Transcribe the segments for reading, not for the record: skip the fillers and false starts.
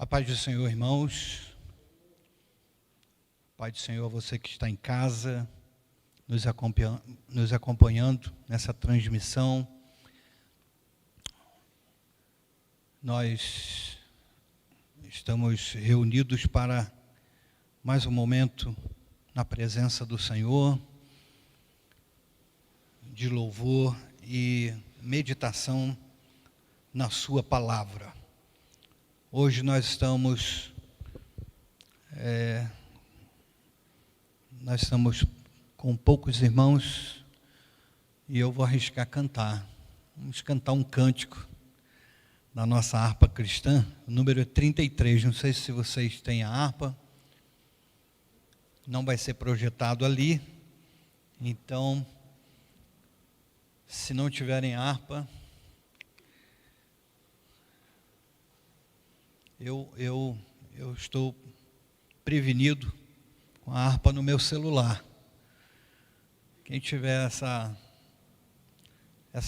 A paz do Senhor, irmãos. Paz do Senhor a você que está em casa, nos acompanhando nessa transmissão. Nós estamos reunidos para mais um momento na presença do Senhor, de louvor e meditação na sua palavra. Hoje nós estamos com poucos irmãos e eu vou arriscar cantar. Vamos cantar um cântico da nossa harpa cristã, o número 33. Não sei se vocês têm a harpa. Não vai ser projetado ali. Então, se não tiverem harpa, eu estou prevenido com a harpa no meu celular. Quem tiver essa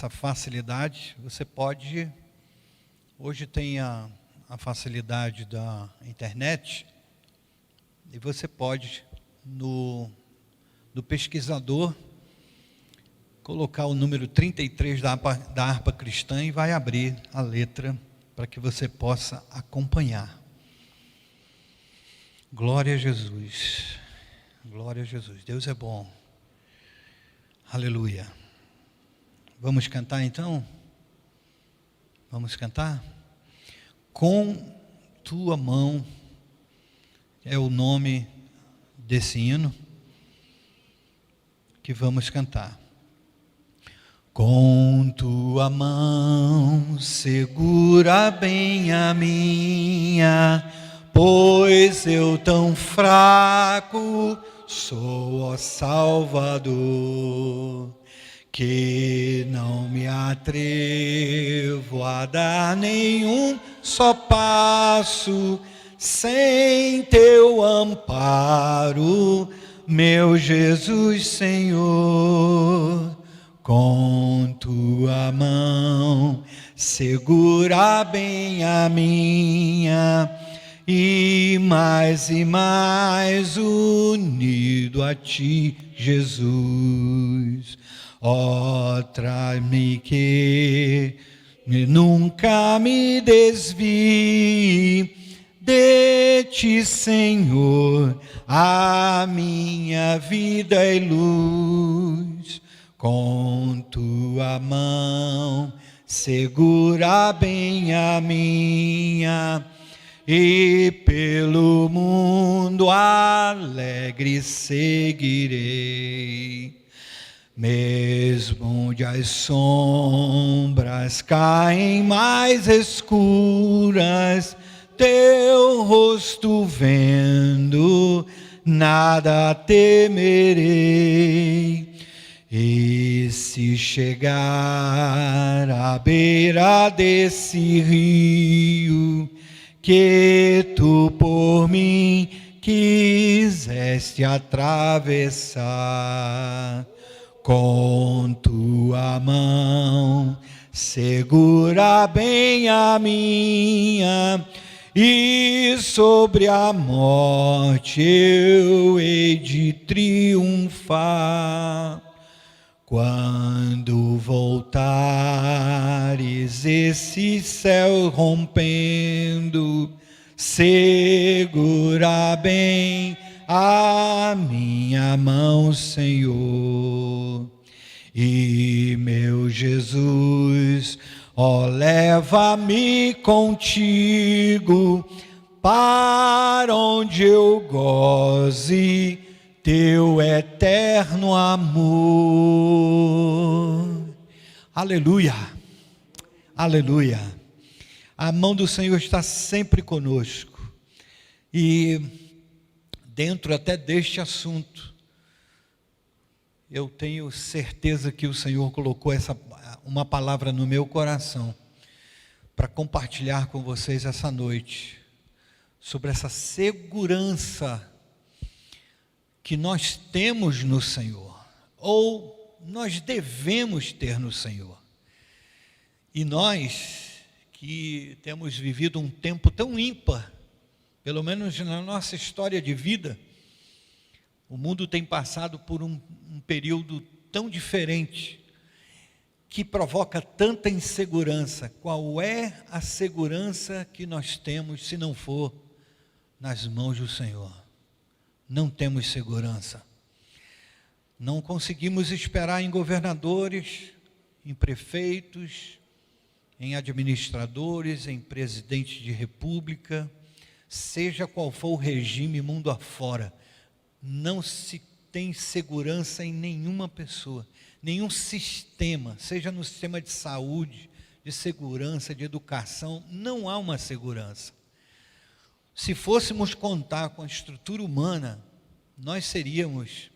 facilidade, você pode. Hoje tem a facilidade da internet, e você pode, no pesquisador, colocar o número 33 da harpa cristã e vai abrir a letra para que você possa acompanhar. Glória a Jesus. Glória a Jesus. Deus é bom. Aleluia. Vamos cantar então? Vamos cantar? Com tua mão é o nome desse hino que vamos cantar. Com tua mão segura bem a minha, pois eu tão fraco sou, ó Salvador, que não me atrevo a dar nenhum só passo sem teu amparo, meu Jesus Senhor. Com tua mão segura bem a minha, e mais unido a ti, Jesus. Ó, traz-me que nunca me desvie de ti, Senhor, a minha vida é luz. Com tua mão segura bem a minha, e pelo mundo alegre seguirei. Mesmo onde as sombras caem mais escuras, teu rosto vendo, nada temerei. E se chegar à beira desse rio, que tu por mim quiseste atravessar, com tua mão segura bem a minha, e sobre a morte eu hei de triunfar. Quando voltares esse céu rompendo, segura bem a minha mão, Senhor. E meu Jesus, ó, leva-me contigo para onde eu goze teu eterno amor. Aleluia, aleluia. A mão do Senhor está sempre conosco. E dentro até deste assunto, eu tenho certeza que o Senhor colocou uma palavra no meu coração para compartilhar com vocês essa noite, sobre essa segurança que nós temos no Senhor, ou nós devemos ter no Senhor. E nós que temos vivido um tempo tão ímpar pelo menos na nossa história de vida, o mundo tem passado por um período tão diferente, que provoca tanta insegurança. Qual é a segurança que nós temos se não for nas mãos do Senhor? Não temos segurança. Não conseguimos esperar em governadores, em prefeitos, em administradores, em presidentes de república, seja qual for o regime mundo afora, não se tem segurança em nenhuma pessoa, nenhum sistema, seja no sistema de saúde, de segurança, de educação, não há uma segurança. Se fôssemos contar com a estrutura humana, nós seríamos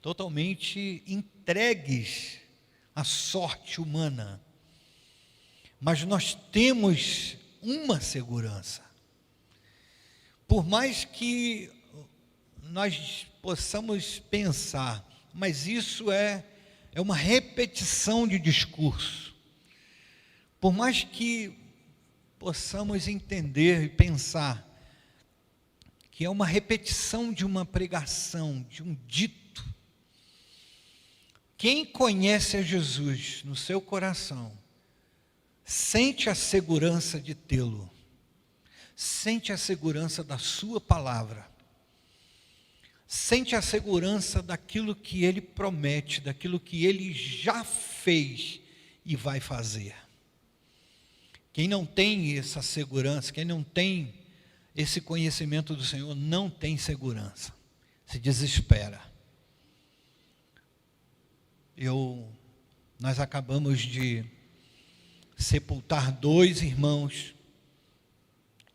totalmente entregues à sorte humana. Mas nós temos uma segurança. Por mais que nós possamos pensar, mas isso é uma repetição de discurso. Por mais que possamos entender e pensar que é uma repetição de uma pregação, de um dito, quem conhece a Jesus no seu coração, sente a segurança de tê-lo, sente a segurança da sua palavra, sente a segurança daquilo que ele promete, daquilo que ele já fez e vai fazer. Quem não tem essa segurança, quem não tem esse conhecimento do Senhor, não tem segurança, se desespera. Nós acabamos de sepultar 2 irmãos,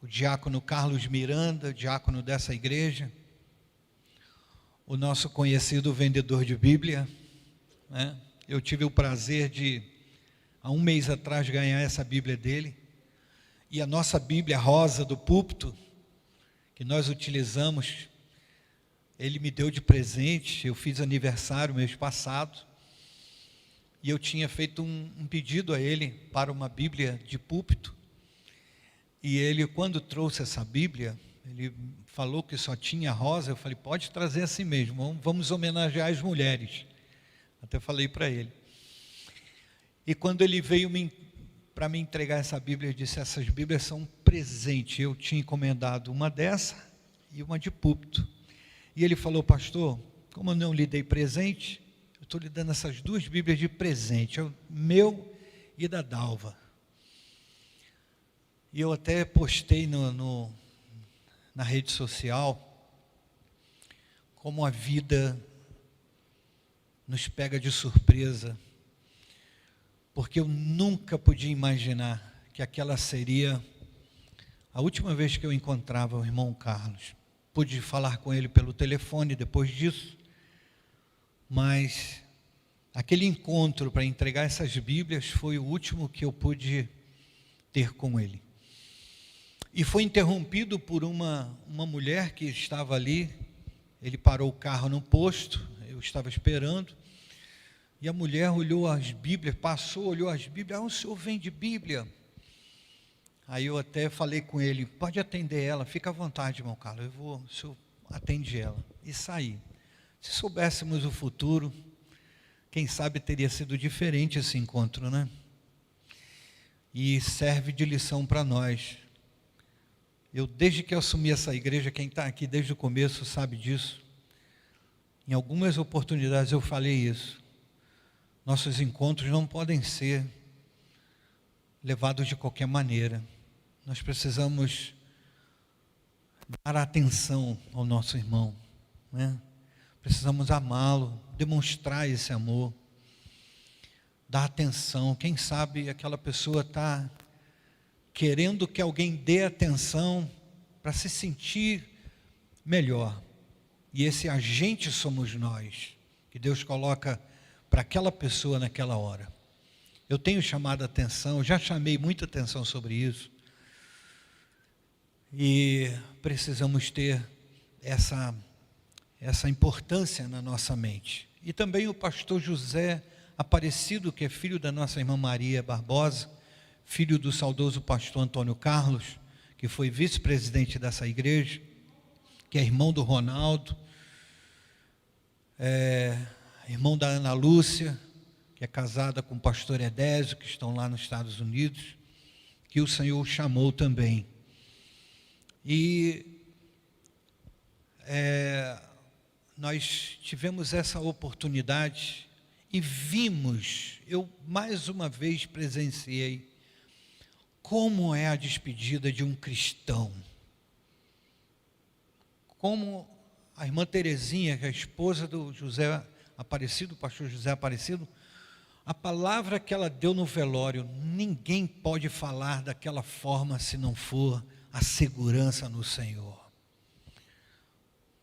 o diácono Carlos Miranda, diácono dessa igreja, o nosso conhecido vendedor de Bíblia, né? Eu tive o prazer de, há um mês atrás, ganhar essa Bíblia dele, e a nossa Bíblia rosa do púlpito, que nós utilizamos, ele me deu de presente. Eu fiz aniversário mês passado, e eu tinha feito um pedido a ele para uma Bíblia de púlpito, e ele, quando trouxe essa Bíblia, ele falou que só tinha rosa. Eu falei, pode trazer assim mesmo, vamos homenagear as mulheres. Até falei para ele. E quando ele veio para me entregar essa Bíblia, ele disse, essas Bíblias são um presente. Eu tinha encomendado uma dessa e uma de púlpito. E ele falou, pastor, como eu não lhe dei presente, eu estou lhe dando essas 2 Bíblias de presente, o meu e da Dalva. E eu até postei na rede social como a vida nos pega de surpresa, porque eu nunca podia imaginar que aquela seria a última vez que eu encontrava o irmão Carlos. Pude falar com ele pelo telefone depois disso, mas aquele encontro para entregar essas Bíblias foi o último que eu pude ter com ele. E foi interrompido por uma mulher que estava ali. Ele parou o carro no posto, eu estava esperando, e a mulher olhou as Bíblias, olhou as Bíblias, o senhor vende Bíblia? Aí eu até falei com ele, pode atender ela, fica à vontade, irmão Carlos, o senhor atende ela. E saí. Se soubéssemos o futuro, quem sabe teria sido diferente esse encontro, né? E serve de lição para nós. Desde que eu assumi essa igreja, quem está aqui desde o começo sabe disso. Em algumas oportunidades eu falei isso. Nossos encontros não podem ser levados de qualquer maneira. Nós precisamos dar atenção ao nosso irmão, né? Precisamos amá-lo, demonstrar esse amor, dar atenção. Quem sabe aquela pessoa está querendo que alguém dê atenção para se sentir melhor. E esse agente somos nós, que Deus coloca para aquela pessoa naquela hora. Eu tenho chamado a atenção, já chamei muita atenção sobre isso. E precisamos ter essa importância na nossa mente. E também o pastor José Aparecido, que é filho da nossa irmã Maria Barbosa, filho do saudoso pastor Antônio Carlos, que foi vice-presidente dessa igreja, que é irmão do Ronaldo, irmão da Ana Lúcia, que é casada com o pastor Edésio, que estão lá nos Estados Unidos, que o Senhor chamou também. E nós tivemos essa oportunidade e vimos, eu mais uma vez presenciei, como é a despedida de um cristão. Como a irmã Terezinha, que é a esposa do José Aparecido, o pastor José Aparecido, a palavra que ela deu no velório, ninguém pode falar daquela forma se não for a segurança no Senhor.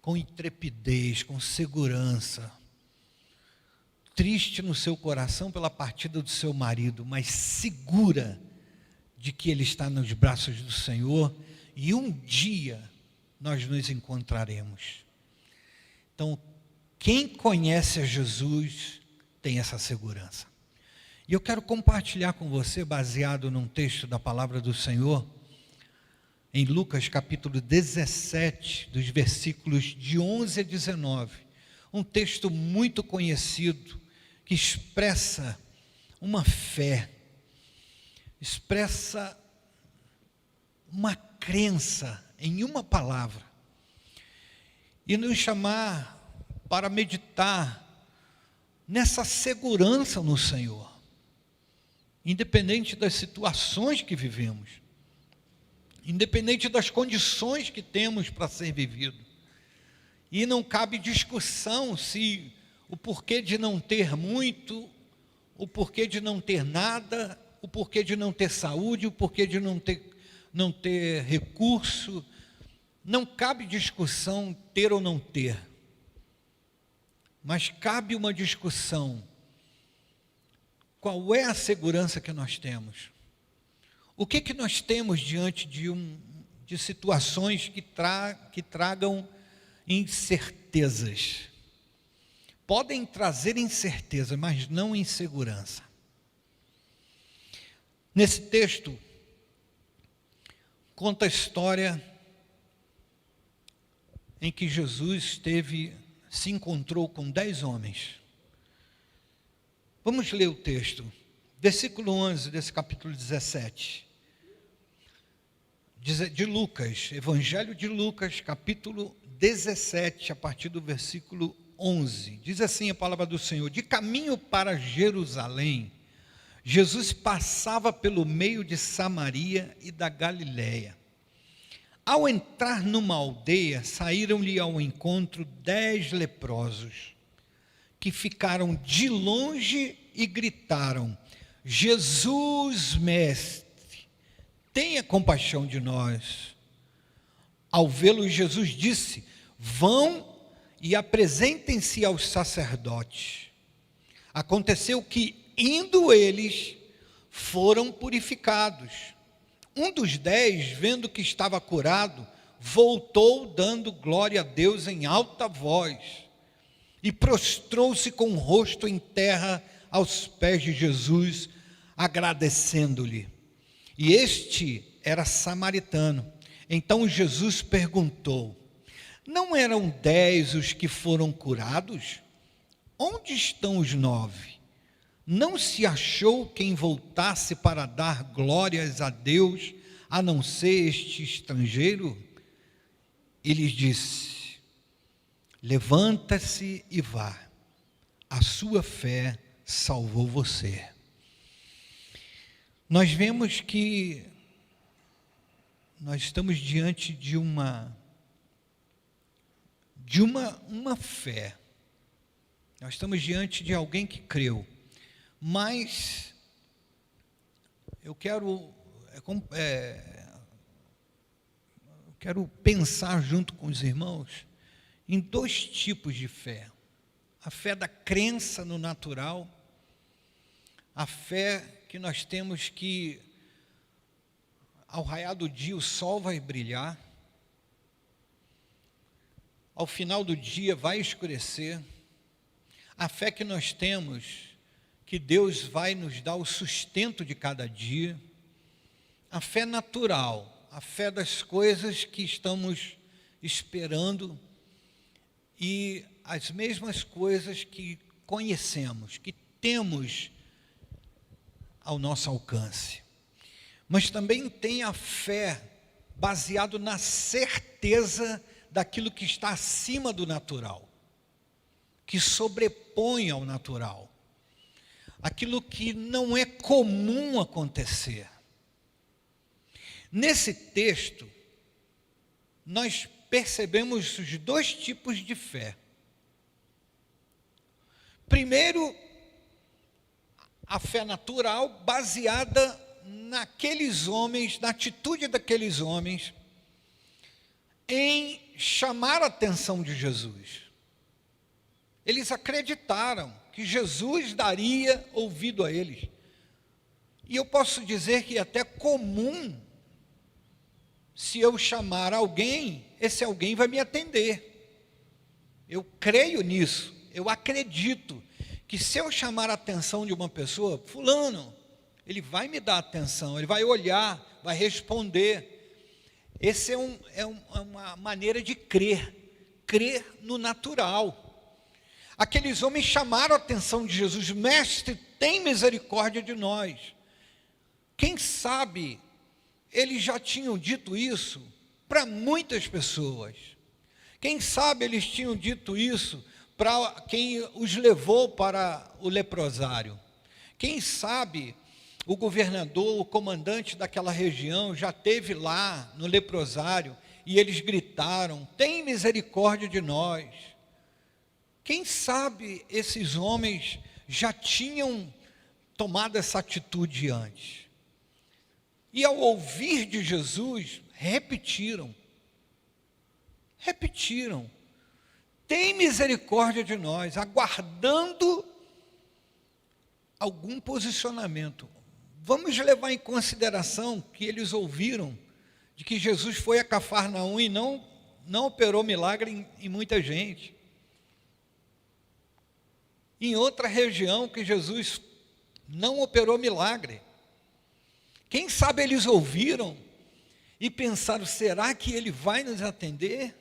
Com intrepidez, com segurança. Triste no seu coração pela partida do seu marido, mas segura de que ele está nos braços do Senhor e um dia nós nos encontraremos. Então, quem conhece a Jesus tem essa segurança. E eu quero compartilhar com você, baseado num texto da palavra do Senhor, em Lucas capítulo 17, dos versículos de 11 a 19, um texto muito conhecido, que expressa uma fé, expressa uma crença em uma palavra, e nos chamar para meditar nessa segurança no Senhor, independente das situações que vivemos, independente das condições que temos para ser vivido. E não cabe discussão se o porquê de não ter muito, o porquê de não ter nada, o porquê de não ter saúde, o porquê de não ter recurso. Não cabe discussão ter ou não ter. Mas cabe uma discussão. Qual é a segurança que nós temos? O que nós temos diante de situações que tragam incertezas? Podem trazer incerteza, mas não insegurança. Nesse texto, conta a história em que Jesus se encontrou com 10 homens. Vamos ler o texto, versículo 11 desse capítulo 17. De Lucas, Evangelho de Lucas, capítulo 17, a partir do versículo 11. Diz assim a palavra do Senhor: de caminho para Jerusalém, Jesus passava pelo meio de Samaria e da Galiléia. Ao entrar numa aldeia, saíram-lhe ao encontro 10 leprosos, que ficaram de longe e gritaram: Jesus, mestre, tenha compaixão de nós. Ao vê-lo, Jesus disse: vão e apresentem-se aos sacerdotes. Aconteceu que, indo eles, foram purificados. Um dos 10, vendo que estava curado, voltou dando glória a Deus em alta voz, e prostrou-se com o rosto em terra aos pés de Jesus, agradecendo-lhe. E este era samaritano. Então Jesus perguntou: não eram 10 os que foram curados? Onde estão os 9? Não se achou quem voltasse para dar glórias a Deus, a não ser este estrangeiro? E lhes disse: levanta-se e vá, a sua fé salvou você. Nós vemos que nós estamos diante de uma fé. Nós estamos diante de alguém que creu. Mas eu quero pensar junto com os irmãos em 2 tipos de fé. A fé da crença no natural, a fé que nós temos que, ao raiar do dia, o sol vai brilhar, ao final do dia vai escurecer. A fé que nós temos, que Deus vai nos dar o sustento de cada dia. A fé natural, a fé das coisas que estamos esperando e as mesmas coisas que conhecemos, que temos ao nosso alcance. Mas também tem a fé baseado na certeza daquilo que está acima do natural, que sobrepõe ao natural, aquilo que não é comum acontecer. Nesse texto, nós percebemos os dois tipos de fé. Primeiro, a fé natural baseada naqueles homens, na atitude daqueles homens, em chamar a atenção de Jesus. Eles acreditaram que Jesus daria ouvido a eles. E eu posso dizer que é até comum, se eu chamar alguém, esse alguém vai me atender. Eu creio nisso, eu acredito que se eu chamar a atenção de uma pessoa, fulano, ele vai me dar atenção, ele vai olhar, vai responder. Essa é uma maneira de crer no natural. Aqueles homens chamaram a atenção de Jesus: mestre, tem misericórdia de nós. Quem sabe eles já tinham dito isso para muitas pessoas. Quem sabe eles tinham dito isso para quem os levou para o leprosário. Quem sabe o governador, o comandante daquela região já esteve lá no leprosário e eles gritaram: tem misericórdia de nós. Quem sabe esses homens já tinham tomado essa atitude antes. E ao ouvir de Jesus, repetiram. Tem misericórdia de nós, aguardando algum posicionamento. Vamos levar em consideração que eles ouviram de que Jesus foi a Cafarnaum e não operou milagre em muita gente. Em outra região que Jesus não operou milagre. Quem sabe eles ouviram e pensaram: será que ele vai nos atender?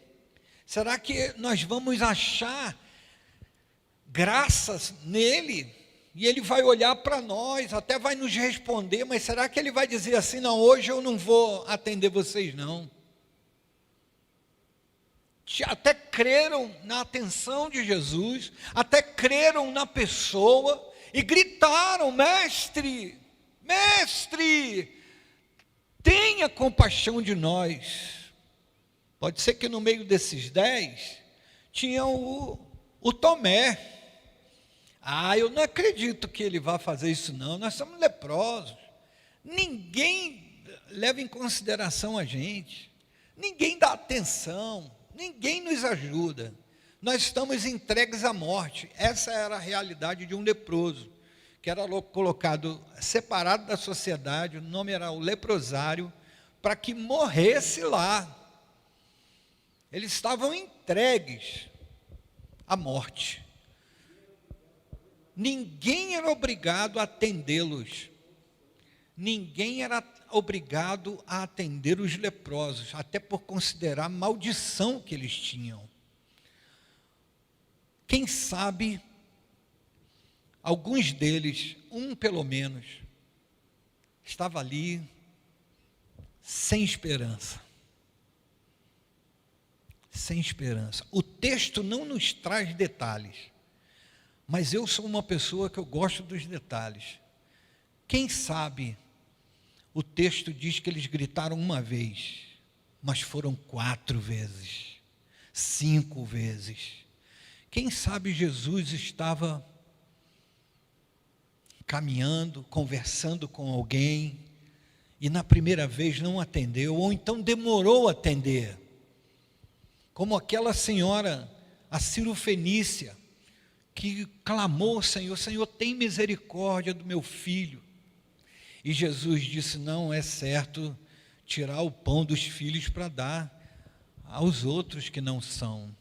Será que nós vamos achar graças nele? E ele vai olhar para nós, até vai nos responder, mas será que ele vai dizer assim: não, hoje eu não vou atender vocês não? Até creram na atenção de Jesus, até creram na pessoa e gritaram: mestre, tenha compaixão de nós. Pode ser que no meio desses 10 tinha o Tomé. Eu não acredito que ele vá fazer isso não, nós somos leprosos. Ninguém leva em consideração a gente, ninguém dá atenção, ninguém nos ajuda. Nós estamos entregues à morte. Essa era a realidade de um leproso, que era colocado separado da sociedade, o nome era o leprosário, para que morresse lá. Eles estavam entregues à morte. Ninguém era obrigado a atendê-los. Ninguém era obrigado a atender os leprosos, até por considerar a maldição que eles tinham. Quem sabe, alguns deles, um pelo menos, estava ali sem esperança. Sem esperança. O texto não nos traz detalhes, mas eu sou uma pessoa que eu gosto dos detalhes. Quem sabe, o texto diz que eles gritaram uma vez, mas foram 4 vezes, 5 vezes. Quem sabe Jesus estava caminhando, conversando com alguém, e na primeira vez não atendeu, ou então demorou a atender. Como aquela senhora, a Cirofenícia, que clamou: Senhor, tem misericórdia do meu filho. E Jesus disse: não é certo tirar o pão dos filhos para dar aos outros que não são.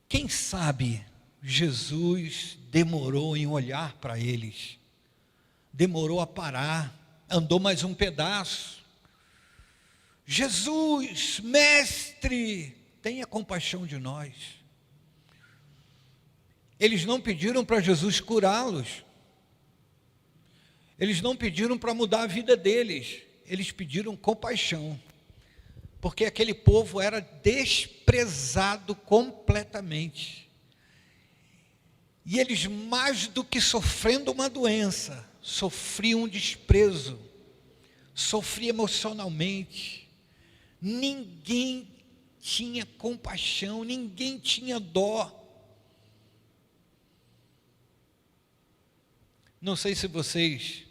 Quem sabe Jesus demorou em olhar para eles, demorou a parar, andou mais um pedaço. Jesus, mestre, tenha compaixão de nós. Eles não pediram para Jesus curá-los. Eles não pediram para mudar a vida deles. Eles pediram compaixão. Porque aquele povo era desprezado completamente. E eles, mais do que sofrendo uma doença, sofriam um desprezo, sofriam emocionalmente. Ninguém tinha compaixão, ninguém tinha dó. Não sei se vocês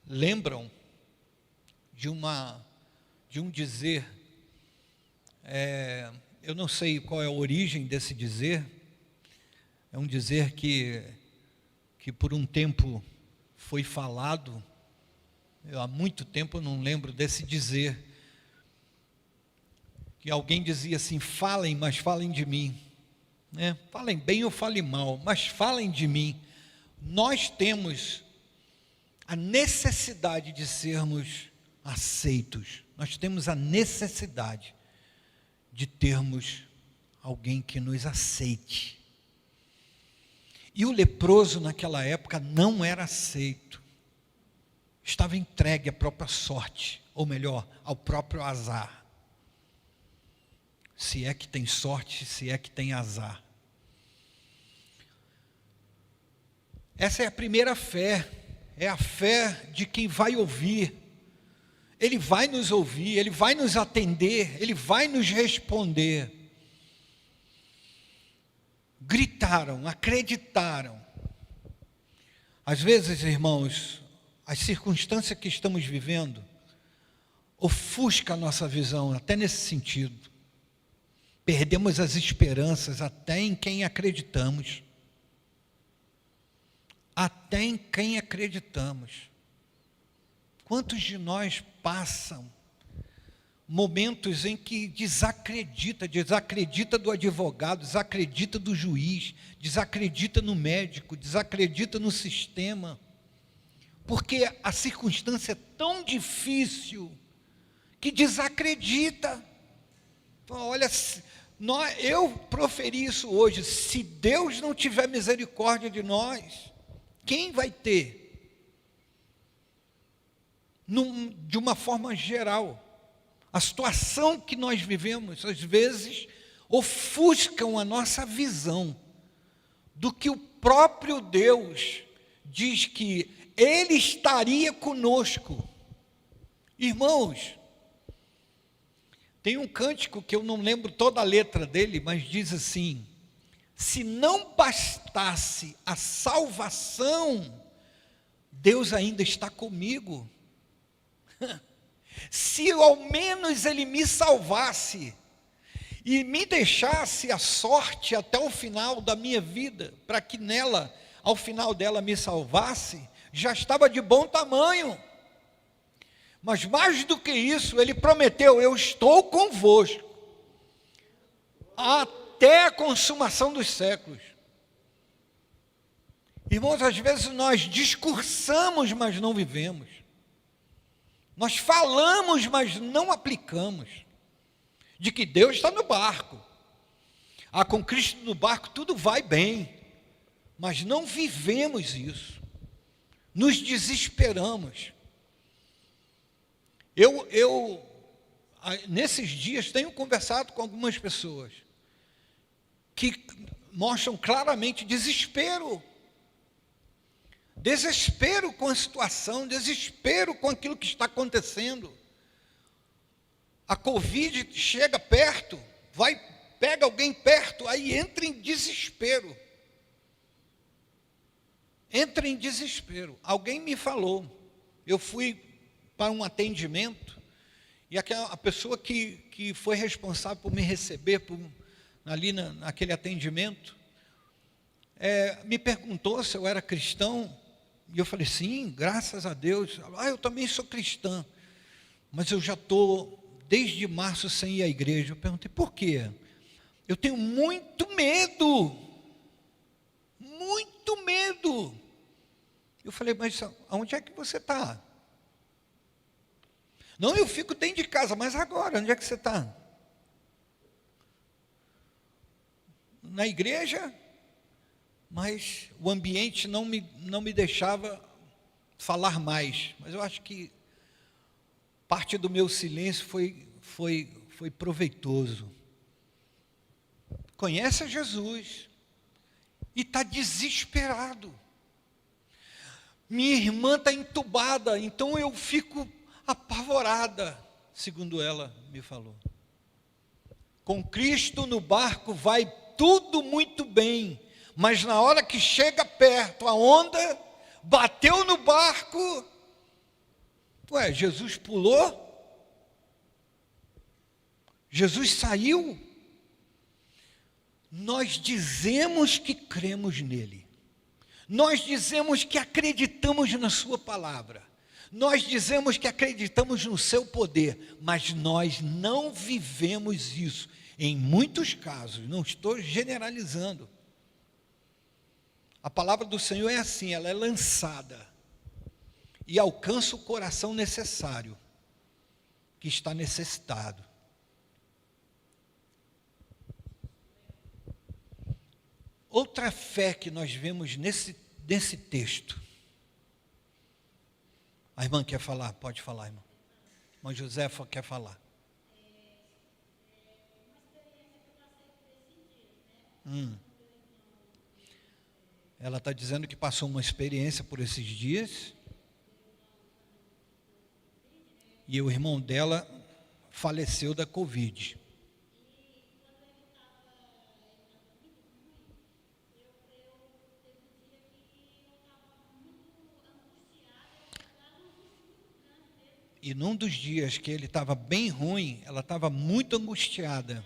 lembram de um dizer, eu não sei qual é a origem desse dizer, é um dizer que por um tempo foi falado, há muito tempo eu não lembro desse dizer, que alguém dizia assim: falem, mas falem de mim, né? Falem bem ou falem mal, mas falem de mim. Nós temos a necessidade de sermos aceitos, nós temos a necessidade de termos alguém que nos aceite. E o leproso naquela época não era aceito, estava entregue à própria sorte, ou melhor, ao próprio azar. Se é que tem sorte, se é que tem azar. Essa é a primeira fé, é a fé de quem vai ouvir. Ele vai nos ouvir, Ele vai nos atender, Ele vai nos responder. Gritaram, acreditaram. Às vezes, irmãos, as circunstâncias que estamos vivendo ofuscam a nossa visão, até nesse sentido. Perdemos as esperanças até em quem acreditamos. Até em quem acreditamos. Quantos de nós passam momentos em que desacredita do advogado, desacredita do juiz, desacredita no médico, desacredita no sistema, porque a circunstância é tão difícil que desacredita. Olha, eu proferi isso hoje: se Deus não tiver misericórdia de nós, quem vai ter? De uma forma geral, a situação que nós vivemos, às vezes, ofuscam a nossa visão do que o próprio Deus diz que Ele estaria conosco. Irmãos, tem um cântico que eu não lembro toda a letra dele, mas diz assim: se não bastasse a salvação, Deus ainda está comigo. Se ao menos Ele me salvasse e me deixasse a sorte até o final da minha vida, para que nela, ao final dela, me salvasse, já estava de bom tamanho. Mas mais do que isso, Ele prometeu: eu estou convosco até a consumação dos séculos. Irmãos, às vezes nós discursamos, mas não vivemos. Nós falamos, mas não aplicamos. De que Deus está no barco. Com Cristo no barco tudo vai bem. Mas não vivemos isso. Nos desesperamos. Eu nesses dias, tenho conversado com algumas pessoas que mostram claramente desespero. Desespero com a situação, desespero com aquilo que está acontecendo. A Covid chega perto, pega alguém perto, aí entra em desespero. Entra em desespero. Alguém me falou, eu fui para um atendimento, e a pessoa que foi responsável por me receber ali naquele atendimento, me perguntou se eu era cristão. E eu falei: sim, graças a Deus. Eu também sou cristã, mas eu já estou desde março sem ir à igreja. Eu perguntei: por quê? Eu tenho muito medo. Muito medo. Eu falei: mas aonde é que você está? Não, eu fico dentro de casa, mas agora, onde é que você está? Na igreja, mas o ambiente não me deixava falar mais. Mas eu acho que parte do meu silêncio foi proveitoso. Conhece a Jesus e está desesperado. Minha irmã está entubada, então eu fico apavorada, segundo ela me falou. Com Cristo no barco vai tudo muito bem, mas na hora que chega perto, a onda bateu no barco. Ué, Jesus pulou? Jesus saiu? Nós dizemos que cremos nele. Nós dizemos que acreditamos na sua palavra. Nós dizemos que acreditamos no seu poder, mas nós não vivemos isso. Em muitos casos, não estou generalizando. A palavra do Senhor é assim, ela é lançada e alcança o coração necessário, que está necessitado. Outra fé que nós vemos nesse texto. A irmã quer falar? Pode falar, irmã. A irmã Josefa quer falar. Ela está dizendo que passou uma experiência por esses dias. E o irmão dela faleceu da Covid. E num dos dias que ele estava bem ruim, ela estava muito angustiada.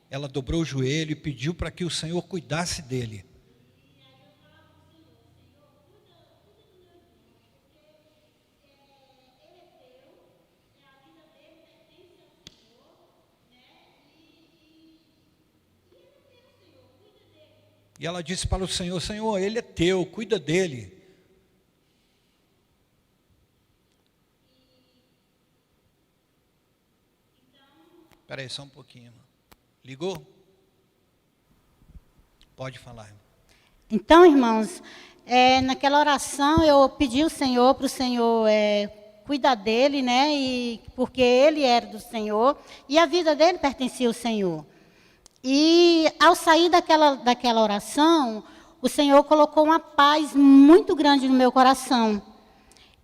Ela dobrou o joelho e pediu para que o Senhor cuidasse dele. E ela disse para o Senhor: Senhor, ele é teu, cuida dele. Espera aí só um pouquinho, irmão. Ligou? Pode falar, irmão. Então, irmãos, naquela oração eu pedi ao Senhor, para o Senhor cuidar dele, né? Porque ele era do Senhor e a vida dele pertencia ao Senhor. E ao sair daquela oração, o Senhor colocou uma paz muito grande no meu coração.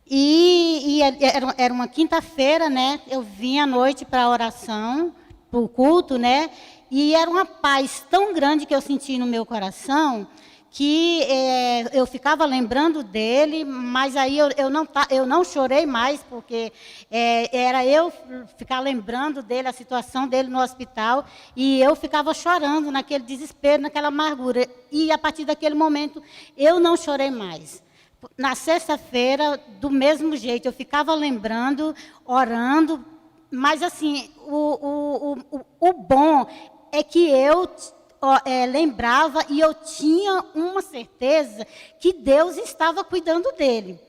E era uma quinta-feira, né? Eu vim à noite para a oração, para o culto, né? E era uma paz tão grande que eu senti no meu coração, que eu ficava lembrando dele, mas aí eu não chorei mais, porque era eu ficar lembrando dele, a situação dele no hospital, e eu ficava chorando naquele desespero, naquela amargura. E a partir daquele momento, eu não chorei mais. Na sexta-feira, do mesmo jeito, eu ficava lembrando, orando, mas assim, o bom é que eu lembrava e eu tinha uma certeza que Deus estava cuidando dele.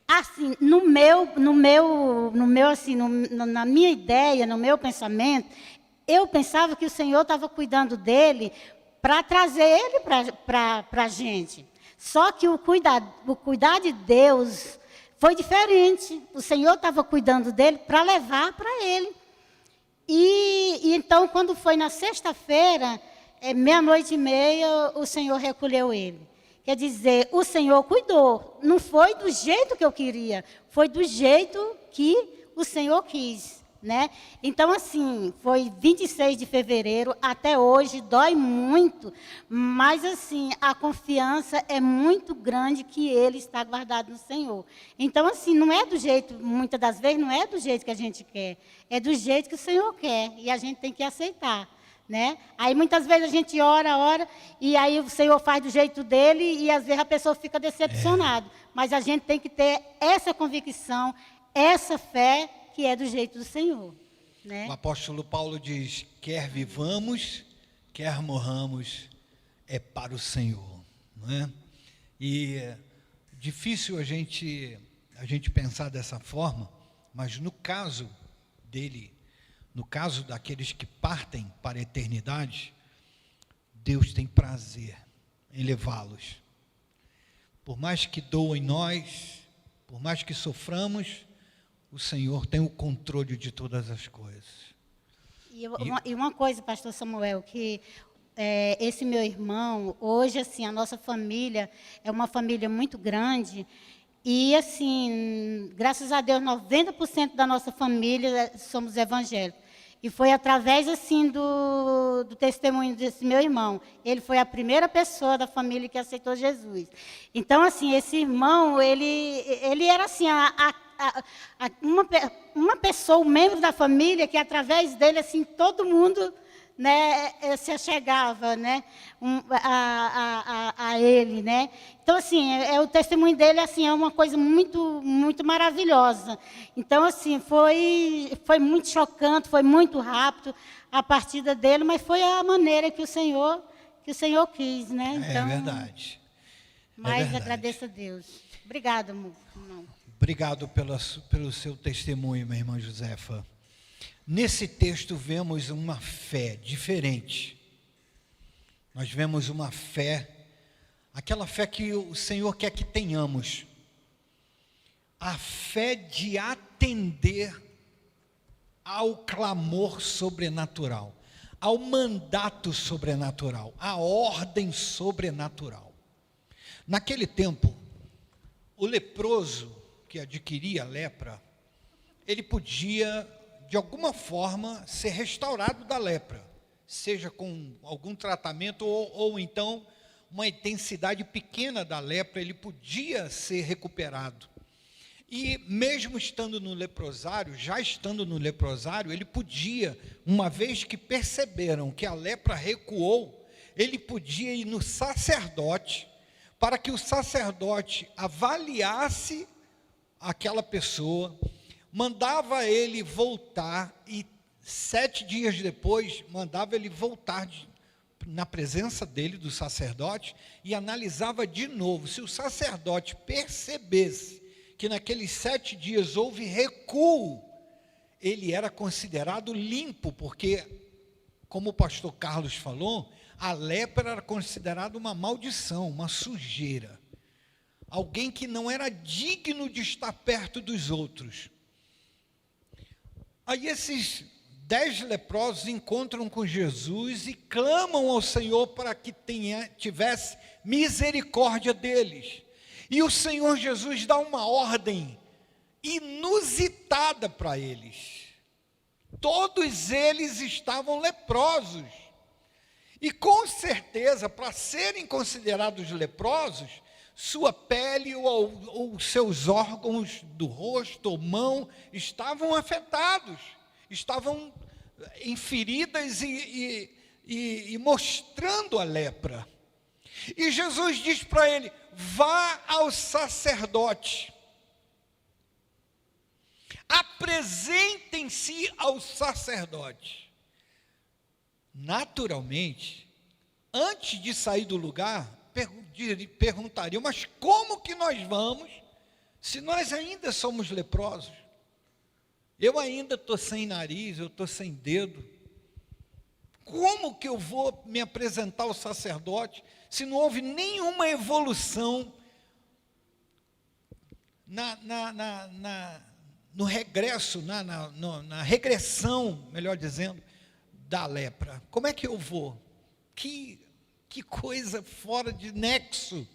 Assim, na minha ideia, no meu pensamento, eu pensava que o Senhor estava cuidando dele para trazer ele para a gente. Só que o cuidar de Deus foi diferente. O Senhor estava cuidando dele para levar para ele. E então, quando foi na sexta-feira, 00:30, o Senhor recolheu ele. Quer dizer, o Senhor cuidou. Não foi do jeito que eu queria, foi do jeito que o Senhor quis, né? Então, assim, foi 26 de fevereiro, até hoje, dói muito, mas, assim, a confiança é muito grande que ele está guardado no Senhor. Então, assim, não é do jeito, muitas das vezes, não é do jeito que a gente quer, é do jeito que o Senhor quer, e a gente tem que aceitar, né? Aí, muitas vezes, a gente ora, e aí o Senhor faz do jeito dele, e às vezes a pessoa fica decepcionada. Mas a gente tem que ter essa convicção, essa fé, que é do jeito do Senhor, né? O apóstolo Paulo diz: quer vivamos, quer morramos, é para o Senhor, não é? E é difícil a gente pensar dessa forma, mas no caso dele, no caso daqueles que partem para a eternidade, Deus tem prazer em levá-los. Por mais que doa em nós, por mais que soframos, o Senhor tem o controle de todas as coisas. E uma coisa, pastor Samuel, que esse meu irmão, hoje, assim, a nossa família é uma família muito grande, e, assim, graças a Deus, 90% da nossa família somos evangélicos. E foi através, assim, do testemunho desse meu irmão. Ele foi a primeira pessoa da família que aceitou Jesus. Então, assim, esse irmão, ele era, assim, uma pessoa, um membro da família, que através dele, assim, todo mundo, né, se achegava, né, a ele, né. Então, assim, o testemunho dele, assim, é uma coisa muito, muito maravilhosa. Então, assim, foi muito chocante, foi muito rápido a partida dele, mas foi a maneira que o Senhor quis, né. Então, é verdade. Mas verdade. agradeço a Deus. Obrigada, irmão. Obrigado pelo seu testemunho, minha irmã Josefa. Nesse texto vemos uma fé diferente. Nós vemos uma fé, aquela fé que o Senhor quer que tenhamos. A fé de atender ao clamor sobrenatural, ao mandato sobrenatural, à ordem sobrenatural. Naquele tempo, o leproso que adquiria a lepra, ele podia, de alguma forma, ser restaurado da lepra, seja com algum tratamento ou então uma intensidade pequena da lepra, ele podia ser recuperado. E mesmo estando no leprosário, já estando no leprosário, ele podia, uma vez que perceberam que a lepra recuou, ele podia ir no sacerdote, para que o sacerdote avaliasse aquela pessoa, mandava ele voltar e 7 dias depois mandava ele voltar na presença dele, do sacerdote, e analisava de novo. Se o sacerdote percebesse que naqueles 7 dias houve recuo, ele era considerado limpo, porque, como o pastor Carlos falou, a lepra era considerada uma maldição, uma sujeira. Alguém que não era digno de estar perto dos outros. Aí esses 10 leprosos encontram com Jesus e clamam ao Senhor para que tivesse misericórdia deles. E o Senhor Jesus dá uma ordem inusitada para eles. Todos eles estavam leprosos. E com certeza, para serem considerados leprosos, sua pele ou seus órgãos do rosto ou mão estavam afetados, estavam em feridas e mostrando a lepra. E Jesus diz para ele: vá ao sacerdote, apresentem-se ao sacerdote. Naturalmente, antes de sair do lugar, perguntariam: mas como que nós vamos, se nós ainda somos leprosos? Eu ainda estou sem nariz, eu estou sem dedo. Como que eu vou me apresentar ao sacerdote, se não houve nenhuma evolução no regresso, na regressão, melhor dizendo, da lepra? Como é que eu vou? Que coisa fora de nexo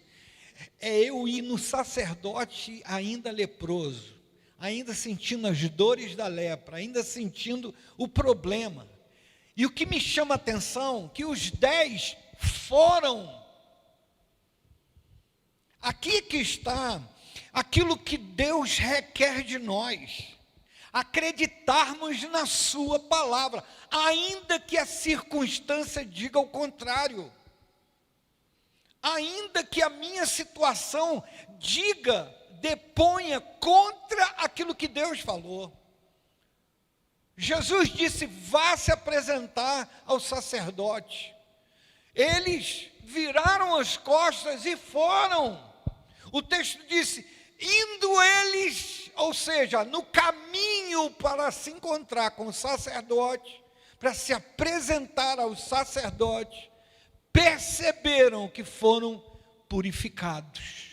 é eu ir no sacerdote ainda leproso, ainda sentindo as dores da lepra, ainda sentindo o problema. E o que me chama a atenção, que os 10 foram. Aqui que está aquilo que Deus requer de nós: acreditarmos na sua palavra, ainda que a circunstância diga o contrário, ainda que a minha situação deponha contra aquilo que Deus falou. Jesus disse: vá se apresentar ao sacerdote. Eles viraram as costas e foram. O texto disse, indo eles, ou seja, no caminho para se encontrar com o sacerdote, para se apresentar aos sacerdotes, perceberam que foram purificados.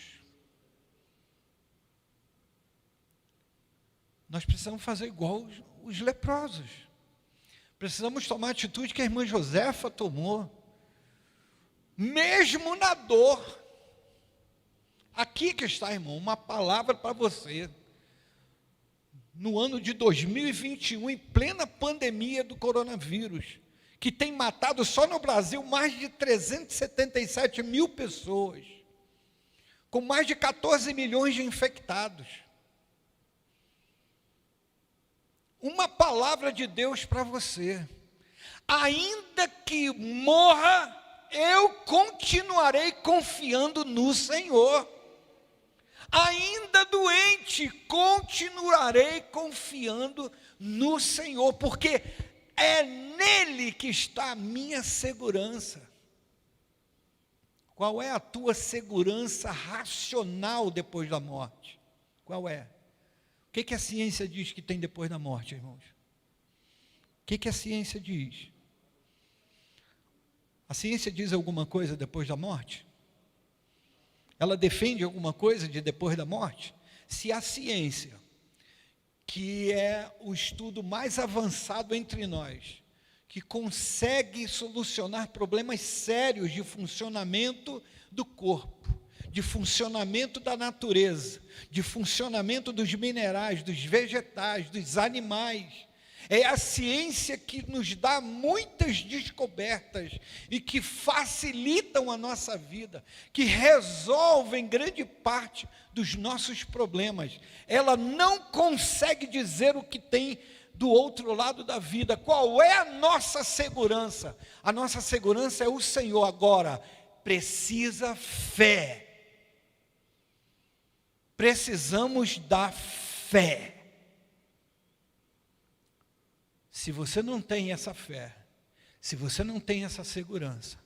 Nós precisamos fazer igual os leprosos. Precisamos tomar a atitude que a irmã Josefa tomou. Mesmo na dor. Aqui que está, irmão, uma palavra para você. No ano de 2021, em plena pandemia do coronavírus, que tem matado só no Brasil mais de 377 mil pessoas, com mais de 14 milhões de infectados. Uma palavra de Deus para você. Ainda que morra, eu continuarei confiando no Senhor. Ainda doente, continuarei confiando no Senhor, porque é nele que está a minha segurança. Qual é a tua segurança racional depois da morte? Qual é? O que a ciência diz que tem depois da morte, irmãos? O que a ciência diz? A ciência diz alguma coisa depois da morte? Ela defende alguma coisa de depois da morte? Se a ciência, que é o estudo mais avançado entre nós, que consegue solucionar problemas sérios de funcionamento do corpo, de funcionamento da natureza, de funcionamento dos minerais, dos vegetais, dos animais. É a ciência que nos dá muitas descobertas e que facilitam a nossa vida, que resolvem grande parte dos nossos problemas. Ela não consegue dizer o que tem do outro lado da vida. Qual é a nossa segurança? A nossa segurança é o Senhor. Agora, precisa fé. Precisamos da fé. Se você não tem essa fé, se você não tem essa segurança,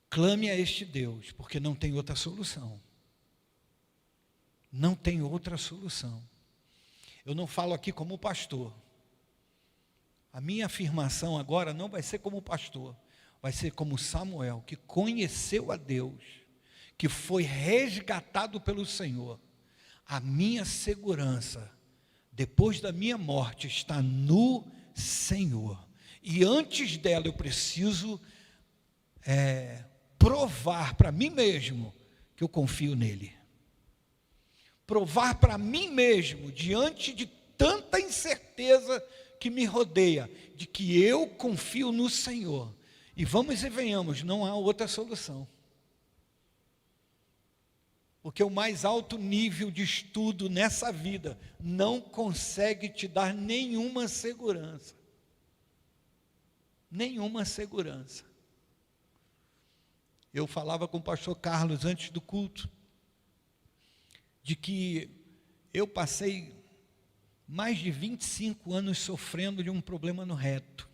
clame a este Deus, porque não tem outra solução. Não tem outra solução. Eu não falo aqui como pastor. A minha afirmação agora não vai ser como pastor, vai ser como Samuel, que conheceu a Deus, que foi resgatado pelo Senhor. A minha segurança, depois da minha morte, está no Senhor. E antes dela eu preciso provar para mim mesmo que eu confio nele. Provar para mim mesmo, diante de tanta incerteza que me rodeia, de que eu confio no Senhor. E vamos e venhamos, não há outra solução. Porque o mais alto nível de estudo nessa vida não consegue te dar nenhuma segurança. Nenhuma segurança. Eu falava com o pastor Carlos antes do culto, de que eu passei mais de 25 anos sofrendo de um problema no reto.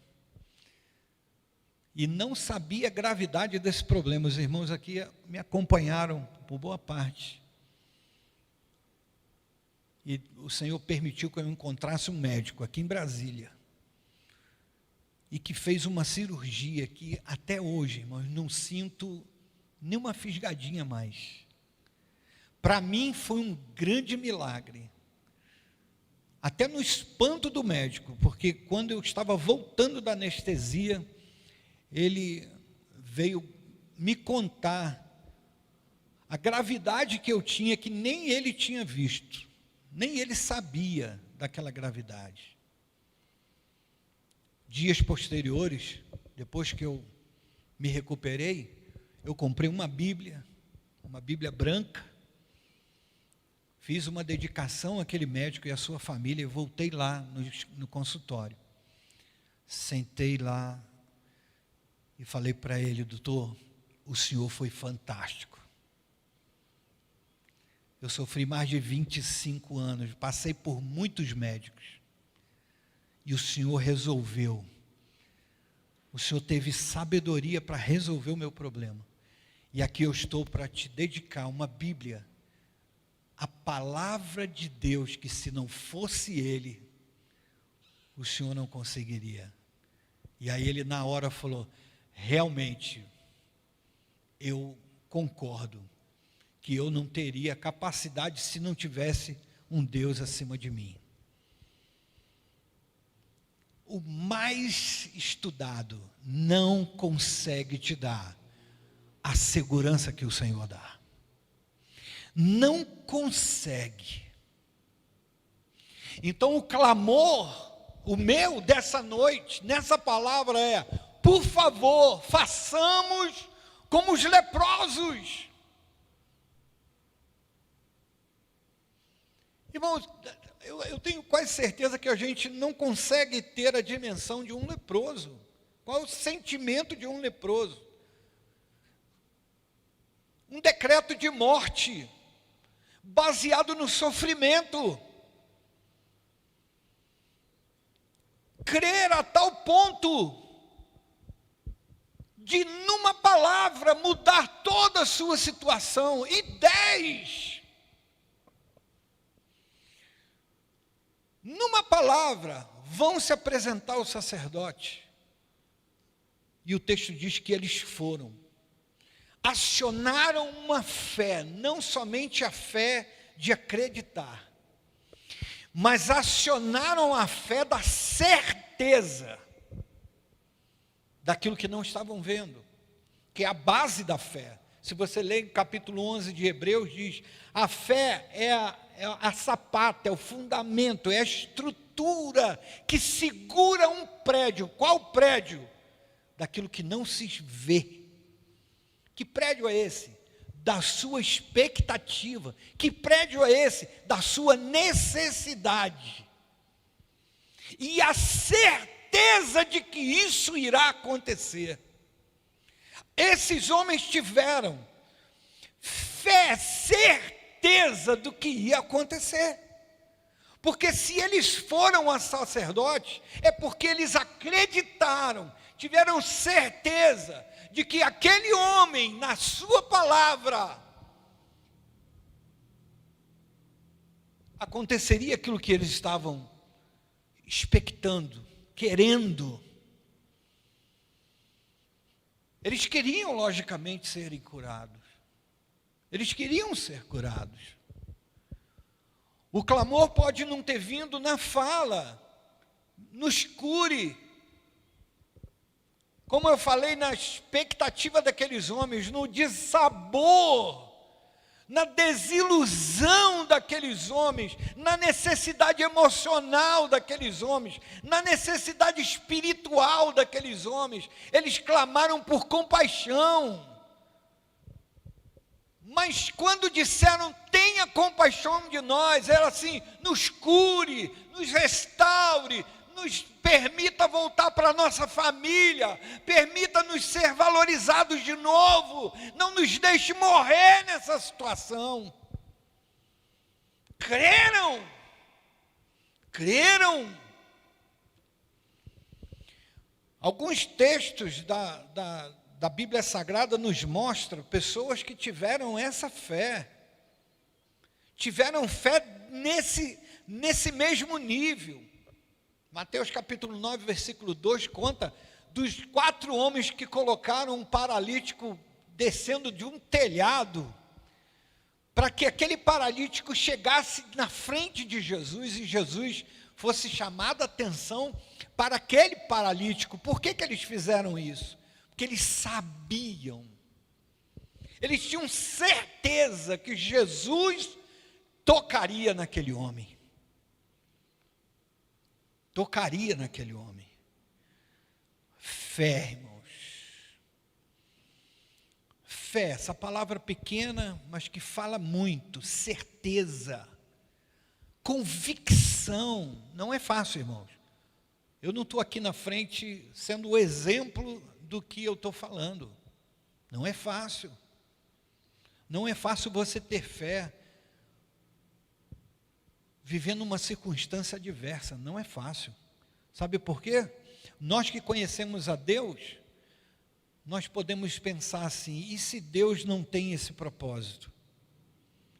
E não sabia a gravidade desse problema. Os irmãos aqui me acompanharam por boa parte. E o Senhor permitiu que eu encontrasse um médico aqui em Brasília. E que fez uma cirurgia que até hoje, irmãos, não sinto nenhuma fisgadinha mais. Para mim foi um grande milagre. Até no espanto do médico, porque quando eu estava voltando da anestesia, ele veio me contar a gravidade que eu tinha, que nem ele tinha visto, nem ele sabia daquela gravidade. Dias posteriores, depois que eu me recuperei, eu comprei uma Bíblia branca, fiz uma dedicação àquele médico e à sua família, e voltei lá no consultório. Sentei lá e falei para ele: doutor, o senhor foi fantástico. Eu sofri mais de 25 anos, passei por muitos médicos, e o senhor resolveu. O senhor teve sabedoria para resolver o meu problema. E aqui eu estou para te dedicar uma Bíblia, a palavra de Deus, que se não fosse ele, o senhor não conseguiria. E aí ele na hora falou, realmente, eu concordo, que eu não teria capacidade se não tivesse um Deus acima de mim. O mais estudado não consegue te dar a segurança que o Senhor dá. Não consegue. Então o clamor, o meu dessa noite, nessa palavra é, por favor, façamos como os leprosos. Irmãos, eu tenho quase certeza que a gente não consegue ter a dimensão de um leproso. Qual é o sentimento de um leproso? Um decreto de morte, baseado no sofrimento. Crer a tal ponto de, numa palavra, mudar toda a sua situação. E 10. Numa palavra, vão se apresentar ao sacerdote. E o texto diz que eles foram. Acionaram uma fé, não somente a fé de acreditar, mas acionaram a fé da certeza daquilo que não estavam vendo, que é a base da fé. Se você ler em capítulo 11 de Hebreus, diz, a fé é a sapata, é o fundamento, é a estrutura que segura um prédio. Qual prédio? Daquilo que não se vê. Que prédio é esse? Da sua expectativa. Que prédio é esse? Da sua necessidade. E a certeza de que isso irá acontecer. Esses homens tiveram fé, certeza do que ia acontecer. Porque se eles foram a sacerdote, é porque eles acreditaram, tiveram certeza de que aquele homem, na sua palavra, aconteceria aquilo que eles estavam expectando, querendo. Eles queriam, logicamente, serem curados. Eles queriam ser curados. O clamor pode não ter vindo na fala, nos cure. Como eu falei, na expectativa daqueles homens, no dissabor, na desilusão daqueles homens, na necessidade emocional daqueles homens, na necessidade espiritual daqueles homens, eles clamaram por compaixão. Mas quando disseram, tenha compaixão de nós, era assim, nos cure, nos restaure, nos permita voltar para a nossa família, permita-nos ser valorizados de novo, não nos deixe morrer nessa situação. Creram, alguns textos da Bíblia Sagrada nos mostram pessoas que tiveram essa fé, tiveram fé nesse mesmo nível. Mateus capítulo 9, versículo 2, conta dos 4 homens que colocaram um paralítico descendo de um telhado, para que aquele paralítico chegasse na frente de Jesus, e Jesus fosse chamado a atenção para aquele paralítico. Por que eles fizeram isso? Porque eles sabiam, eles tinham certeza que Jesus tocaria naquele homem. Tocaria naquele homem. Fé, irmãos. Fé, essa palavra pequena, mas que fala muito. Certeza. Convicção. Não é fácil, irmãos. Eu não estou aqui na frente sendo o exemplo do que eu estou falando. Não é fácil. Não é fácil você ter fé vivendo uma circunstância adversa. Não é fácil. Sabe por quê? Nós que conhecemos a Deus, nós podemos pensar assim: e se Deus não tem esse propósito?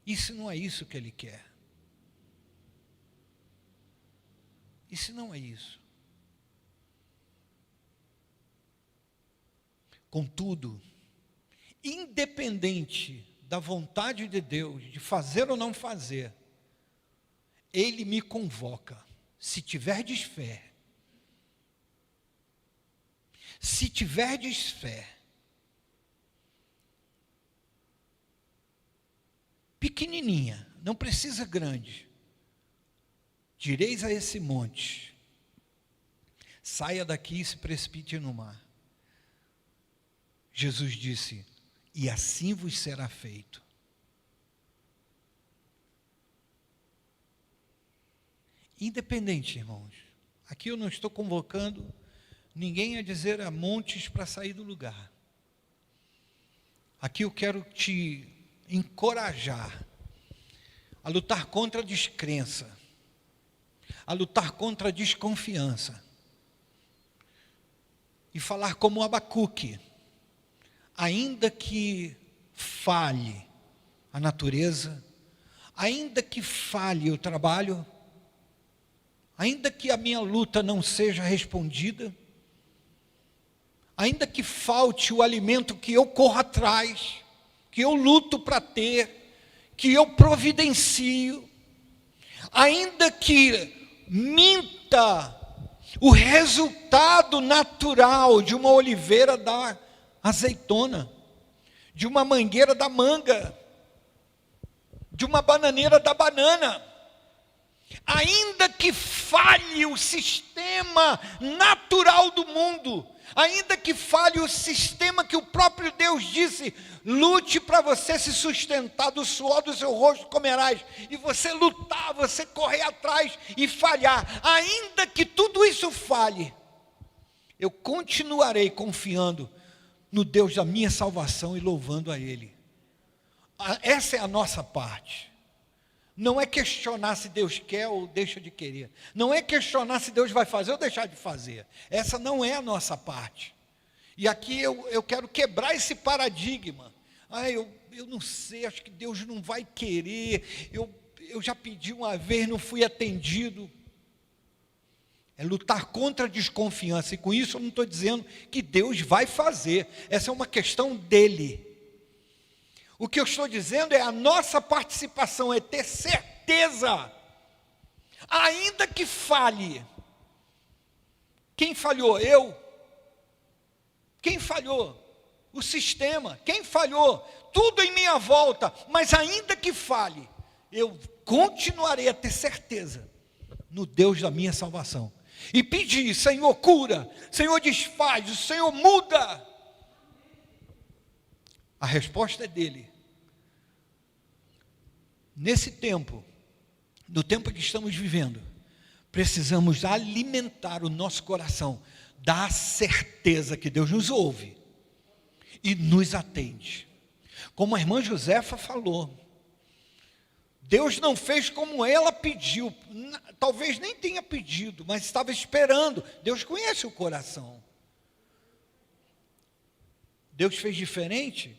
E se não é isso que Ele quer? E se não é isso? Contudo, independente da vontade de Deus, de fazer ou não fazer, Ele me convoca. Se tiverdes fé, se tiverdes fé, pequenininha, não precisa grande, direis a esse monte: saia daqui e se precipite no mar. Jesus disse: e assim vos será feito. Independente, irmãos, aqui eu não estou convocando ninguém a dizer a montes para sair do lugar. Aqui eu quero te encorajar a lutar contra a descrença, a lutar contra a desconfiança, e falar como Abacuque: ainda que falhe a natureza, ainda que falhe o trabalho, ainda que a minha luta não seja respondida, ainda que falte o alimento que eu corro atrás, que eu luto para ter, que eu providencio, ainda que minta o resultado natural de uma oliveira da azeitona, de uma mangueira da manga, de uma bananeira da banana, ainda que falhe o sistema natural do mundo, ainda que falhe o sistema que o próprio Deus disse: lute para você se sustentar, do suor do seu rosto comerás, e você lutar, você correr atrás e falhar, ainda que tudo isso falhe, eu continuarei confiando no Deus da minha salvação e louvando a Ele. Essa é a nossa parte. Não é questionar se Deus quer ou deixa de querer. Não é questionar se Deus vai fazer ou deixar de fazer. Essa não é a nossa parte. E aqui eu quero quebrar esse paradigma. Eu não sei, acho que Deus não vai querer. Eu já pedi uma vez, não fui atendido. É lutar contra a desconfiança. E com isso eu não estou dizendo que Deus vai fazer. Essa é uma questão dele. O que eu estou dizendo é a nossa participação, é ter certeza, ainda que falhe. Quem falhou? Eu. Quem falhou? O sistema. Quem falhou? Tudo em minha volta. Mas ainda que falhe, eu continuarei a ter certeza no Deus da minha salvação. E pedir: Senhor, cura, Senhor, desfaz, o Senhor muda. A resposta é dele. Nesse tempo, no tempo que estamos vivendo, precisamos alimentar o nosso coração da certeza que Deus nos ouve e nos atende. Como a irmã Josefa falou, Deus não fez como ela pediu, talvez nem tenha pedido, mas estava esperando. Deus conhece o coração. Deus fez diferente,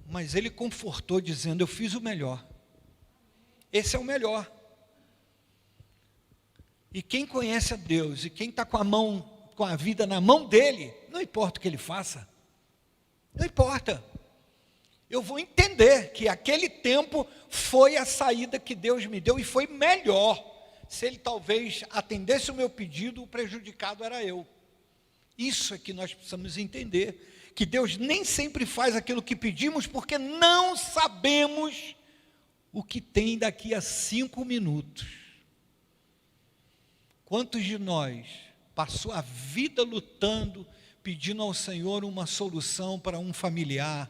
mas Ele confortou dizendo: eu fiz o melhor. Esse é o melhor. E quem conhece a Deus e quem está com a vida na mão dele, não importa o que ele faça, não importa. Eu vou entender que aquele tempo foi a saída que Deus me deu e foi melhor. Se ele talvez atendesse o meu pedido, o prejudicado era eu. Isso é que nós precisamos entender, que Deus nem sempre faz aquilo que pedimos, porque não sabemos o que tem daqui a 5 minutos. Quantos de nós passou a vida lutando, pedindo ao Senhor uma solução para um familiar,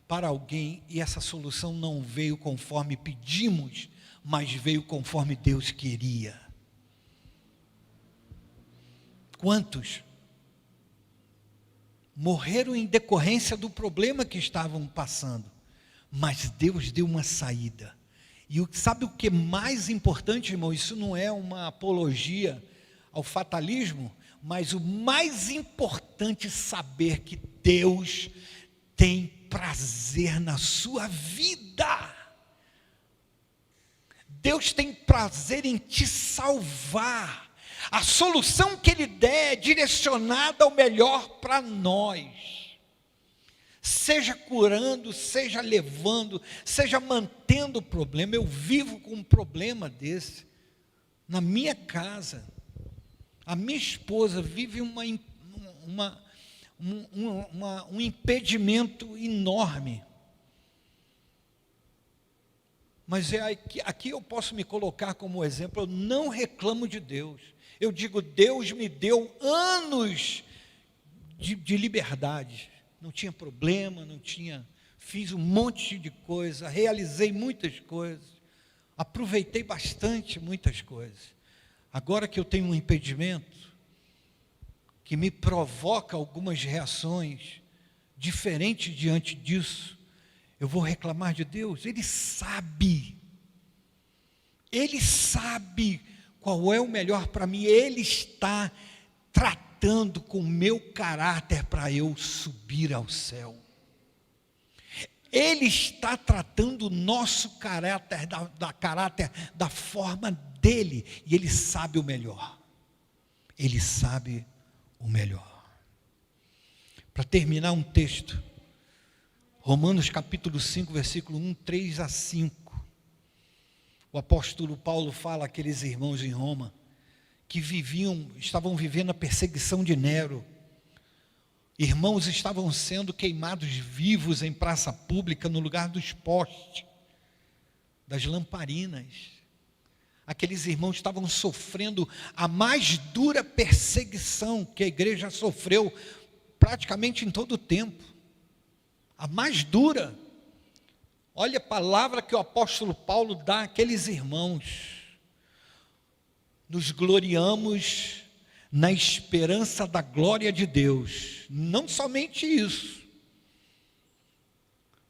para alguém, e essa solução não veio conforme pedimos, mas veio conforme Deus queria? Quantos morreram em decorrência do problema que estavam passando, mas Deus deu uma saída? E sabe o que é mais importante, irmão? Isso não é uma apologia ao fatalismo, mas o mais importante é saber que Deus tem prazer na sua vida. Deus tem prazer em te salvar. A solução que Ele der é direcionada ao melhor para nós. Seja curando, seja levando, seja mantendo o problema. Eu vivo com um problema desse na minha casa. A minha esposa vive um impedimento enorme. Mas aqui eu posso me colocar como exemplo. Eu não reclamo de Deus. Eu digo, Deus me deu anos de liberdade. Não tinha problema, fiz um monte de coisa, realizei muitas coisas, aproveitei bastante muitas coisas. Agora que eu tenho um impedimento, que me provoca algumas reações diferentes diante disso, eu vou reclamar de Deus? Ele sabe qual é o melhor para mim. Ele está tratando com o meu caráter para eu subir ao céu. Ele está tratando o nosso caráter, caráter da forma dele, e Ele sabe o melhor. Ele sabe o melhor. Para terminar um texto, Romanos capítulo 5, versículo 1, 3 a 5. O apóstolo Paulo fala àqueles irmãos em Roma, que estavam vivendo a perseguição de Nero. Irmãos estavam sendo queimados vivos em praça pública, no lugar dos postes, das lamparinas. Aqueles irmãos estavam sofrendo a mais dura perseguição que a igreja sofreu praticamente em todo o tempo. A mais dura. Olha a palavra que o apóstolo Paulo dá àqueles irmãos. Nos gloriamos na esperança da glória de Deus. Não somente isso,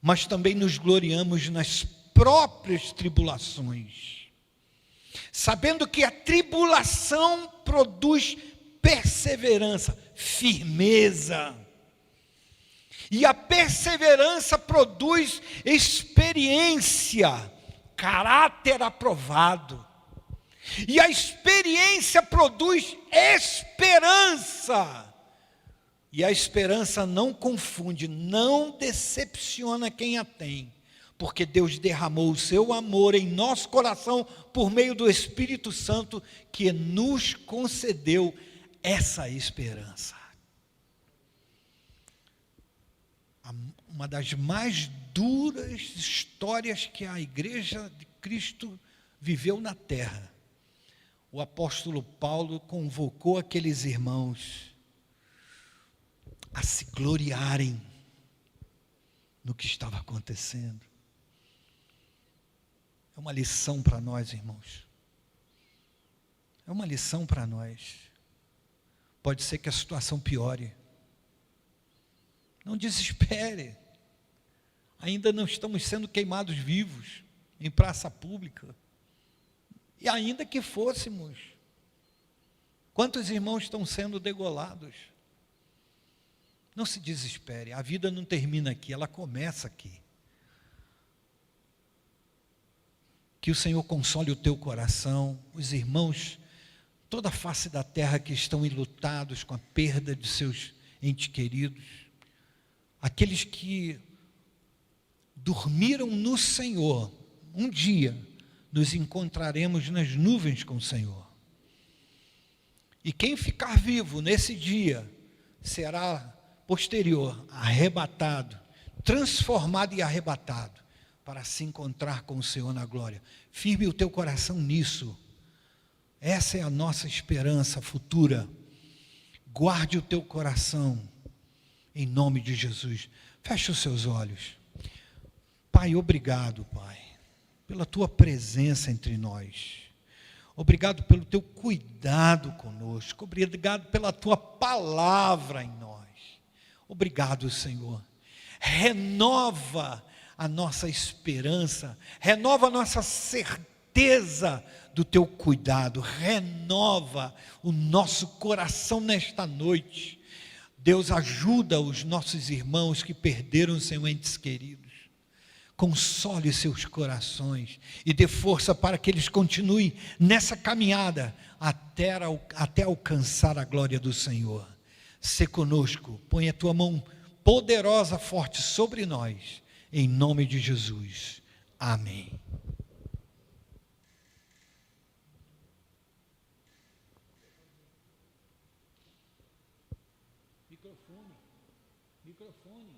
mas também nos gloriamos nas próprias tribulações, sabendo que a tribulação produz perseverança, firmeza, e a perseverança produz experiência, caráter aprovado. E a experiência produz esperança. E a esperança não confunde, não decepciona quem a tem. Porque Deus derramou o seu amor em nosso coração por meio do Espírito Santo, que nos concedeu essa esperança. Uma das mais duras histórias que a igreja de Cristo viveu na terra. O apóstolo Paulo convocou aqueles irmãos a se gloriarem no que estava acontecendo. É uma lição para nós, irmãos. É uma lição para nós. Pode ser que a situação piore. Não desespere. Ainda não estamos sendo queimados vivos em praça pública. E ainda que fôssemos, quantos irmãos estão sendo degolados? Não se desespere, a vida não termina aqui, ela começa aqui. Que o Senhor console o teu coração, os irmãos, toda a face da terra que estão enlutados com a perda de seus entes queridos, aqueles que dormiram no Senhor, um dia nos encontraremos nas nuvens com o Senhor. E quem ficar vivo nesse dia será posterior, arrebatado, transformado e arrebatado, para se encontrar com o Senhor na glória. Firme o teu coração nisso. Essa é a nossa esperança futura. Guarde o teu coração, em nome de Jesus. Feche os seus olhos. Pai, obrigado, Pai, pela tua presença entre nós. Obrigado pelo teu cuidado conosco. Obrigado pela tua palavra em nós. Obrigado, Senhor. Renova a nossa esperança, renova a nossa certeza do teu cuidado, renova o nosso coração nesta noite. Deus, ajuda os nossos irmãos que perderam seus entes queridos. Console seus corações e dê força para que eles continuem nessa caminhada até alcançar a glória do Senhor. Sê conosco, põe a tua mão poderosa, forte sobre nós, em nome de Jesus. Amém. Microfone.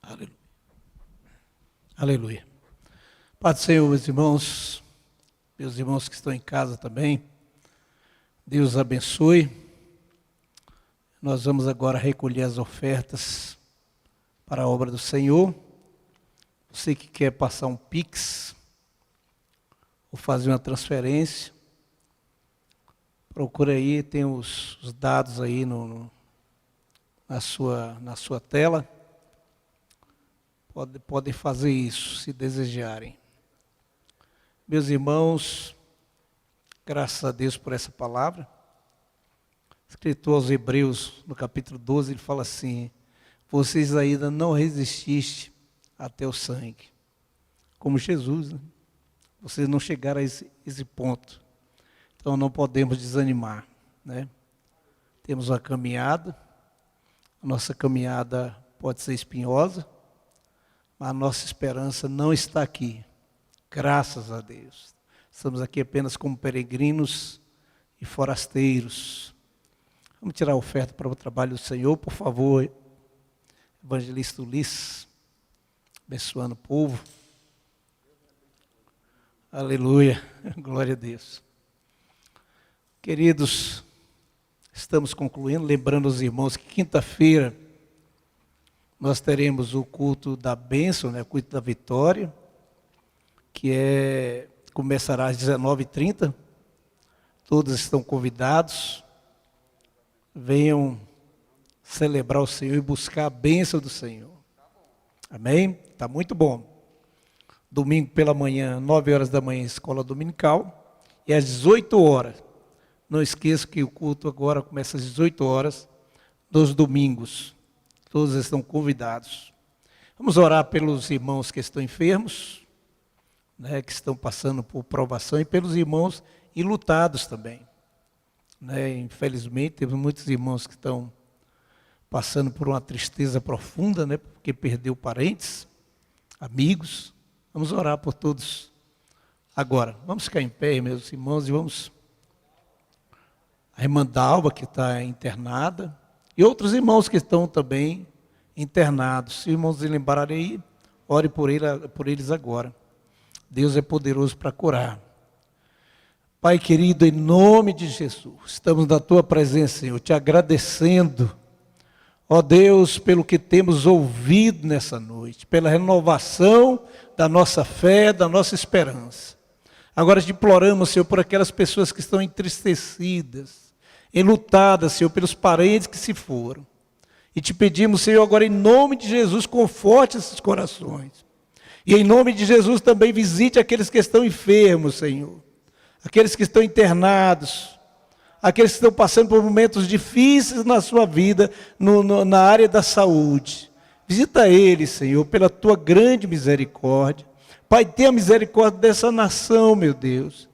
Aleluia. Aleluia. Paz do Senhor, meus irmãos que estão em casa também. Deus abençoe. Nós vamos agora recolher as ofertas para a obra do Senhor. Você que quer passar um Pix ou fazer uma transferência, procura aí, tem os dados aí na sua tela. Podem fazer isso, se desejarem. Meus irmãos, graças a Deus por essa palavra. Escritor aos Hebreus, no capítulo 12, ele fala assim: vocês ainda não resististe até o sangue, como Jesus, né? Vocês não chegaram a esse ponto. Então não podemos desanimar, né? Temos uma caminhada, a nossa caminhada pode ser espinhosa, mas a nossa esperança não está aqui, graças a Deus. Estamos aqui apenas como peregrinos e forasteiros. Vamos tirar a oferta para o trabalho do Senhor, por favor, evangelista Ulisses, abençoando o povo. Aleluia, glória a Deus. Queridos, estamos concluindo, lembrando os irmãos que quinta-feira nós teremos o culto da bênção, né, o culto da vitória, que começará às 19h30. Todos estão convidados. Venham celebrar o Senhor e buscar a bênção do Senhor. Amém? Está muito bom. Domingo pela manhã, 9h da manhã, escola dominical. E às 18h. Não esqueça que o culto agora começa às 18h, nos domingos. Todos estão convidados. Vamos orar pelos irmãos que estão enfermos, né, que estão passando por provação, e pelos irmãos enlutados também. Né, infelizmente, temos muitos irmãos que estão passando por uma tristeza profunda, né, porque perdeu parentes, amigos. Vamos orar por todos agora. Vamos ficar em pé, meus irmãos, e vamos... A irmã Dalva, que está internada, e outros irmãos que estão também internados. Se os irmãos se lembrarem aí, ore por eles agora. Deus é poderoso para curar. Pai querido, em nome de Jesus, estamos na Tua presença, Senhor, te agradecendo, ó Deus, pelo que temos ouvido nessa noite, pela renovação da nossa fé, da nossa esperança. Agora te imploramos, Senhor, por aquelas pessoas que estão entristecidas, enlutadas, Senhor, pelos parentes que se foram. E te pedimos, Senhor, agora em nome de Jesus, conforte esses corações. E em nome de Jesus também visite aqueles que estão enfermos, Senhor. Aqueles que estão internados. Aqueles que estão passando por momentos difíceis na sua vida, na área da saúde. Visita eles, Senhor, pela Tua grande misericórdia. Pai, tenha misericórdia dessa nação, meu Deus.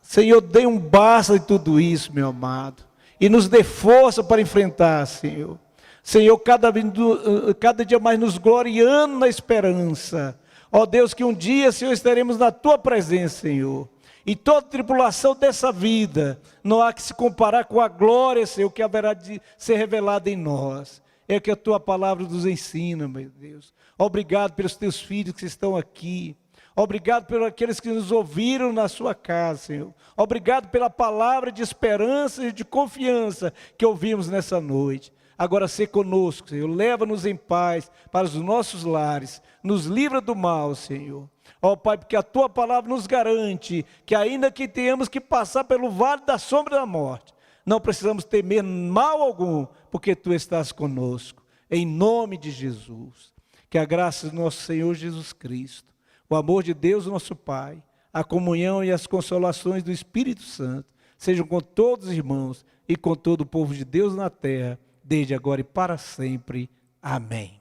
Senhor, dê um basta de tudo isso, meu amado. E nos dê força para enfrentar, Senhor. Senhor, cada dia mais nos gloriando na esperança. Ó Deus, que um dia, Senhor, estaremos na Tua presença, Senhor. E toda tribulação dessa vida não há que se comparar com a glória, Senhor, que haverá de ser revelada em nós. É o que a Tua palavra nos ensina, meu Deus. Obrigado pelos Teus filhos que estão aqui. Obrigado por aqueles que nos ouviram na Sua casa, Senhor. Obrigado pela palavra de esperança e de confiança que ouvimos nessa noite. Agora sê conosco, Senhor. Leva-nos em paz para os nossos lares. Nos livra do mal, Senhor. Ó Pai, porque a Tua palavra nos garante que ainda que tenhamos que passar pelo vale da sombra da morte, não precisamos temer mal algum, porque Tu estás conosco. Em nome de Jesus. Que a graça do nosso Senhor Jesus Cristo, o amor de Deus nosso Pai, a comunhão e as consolações do Espírito Santo sejam com todos os irmãos e com todo o povo de Deus na terra, desde agora e para sempre. Amém.